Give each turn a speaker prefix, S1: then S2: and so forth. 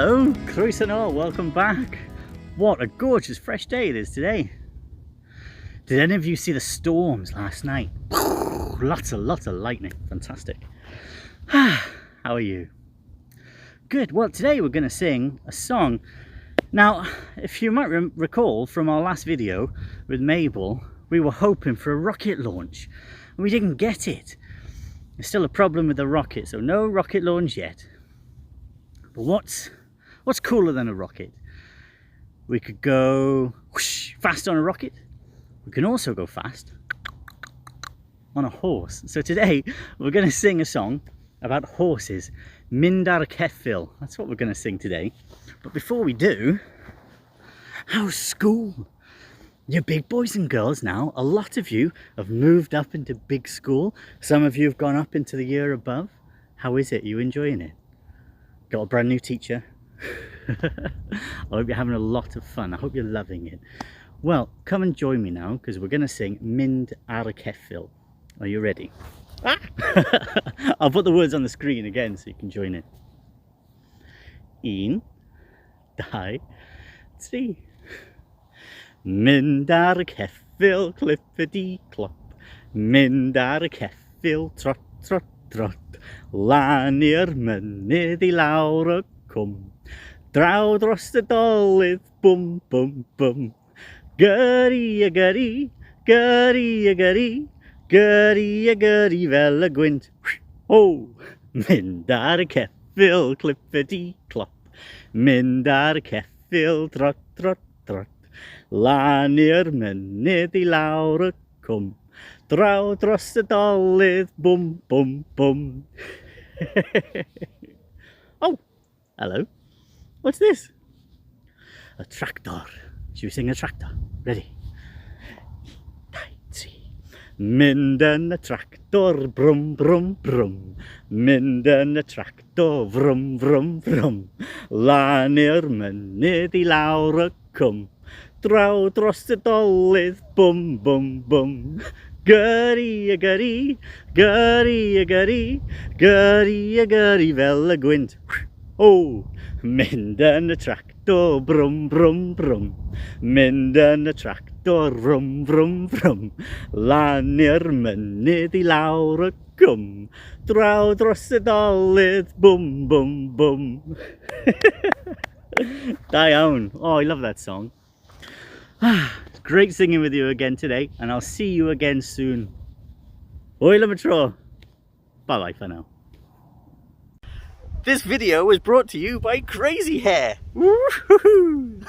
S1: Hello, croeso nôl, welcome back. What a gorgeous fresh day it is today. Did any of you see the storms last night? Lots of lightning, fantastic. How are you? Good. Well, today we're going to sing a song. Now, if you might recall from our last video with Mabel, we were hoping for a rocket launch and we didn't get it. There's still a problem with the rocket, so no rocket launch yet. But what's cooler than a rocket? We could go whoosh, fast on a rocket. We can also go fast on a horse. So today we're going to sing a song about horses. Mynd Ceffyl. That's what we're going to sing today. But before we do, how's school? You're big boys and girls now. A lot of you have moved up into big school. Some of you have gone up into the year above. How is it? Are you enjoying it? Got a brand new teacher. I hope you're having a lot of fun. I hope you're loving it. Well, come and join me now because we're going to sing Mynd Ceffyl. Are you ready? Ah! I'll put the words on the screen again so you can join in. 1, 2, 3. Mynd Ceffyl, clippity clop. Mynd Ceffyl, trot trot trot. Lan i'r mynydd I lawr y cwm. Draw dros y dolydd, bwm bwm bwm. Gyrri a gyrri, gyrri a gyrri, gyrri a gyrri fel y gwynt. Oh! Mynd Ceffyl, clippity clop. Mynd Ceffyl, trot trot trot. Lan i'r mynydd I lawr y cwm. Draw dros y dolydd, bwm bwm bwm. Oh, hello. What's this? A tractor. Should we sing a tractor? Ready? 1, 2, 3. Mynd yn y tractor, brum brum brum. Mynd yn y tractor, vrum vrum vrum. Lan i'r mynydd I lawr y cwm. Draw dros y dolydd, bwm bwm bwm. Gyrri a gyrri, gyrri a gyrri, gyrri a gyrri fel y gwynt. Oh! Mynd yn y tractor, brum brum brum. Mynd yn y tractor, vrum vrum vrum. Lan i'r mynydd I lawr y cwm. Draw dros y dolydd, bwm bwm bwm. Da iawn. Oh, I love that song. It's great singing with you again today, and I'll see you again soon. Hwyl am y tro. Bye bye for now. This video was brought to you by Crazy Hair. Woohoo!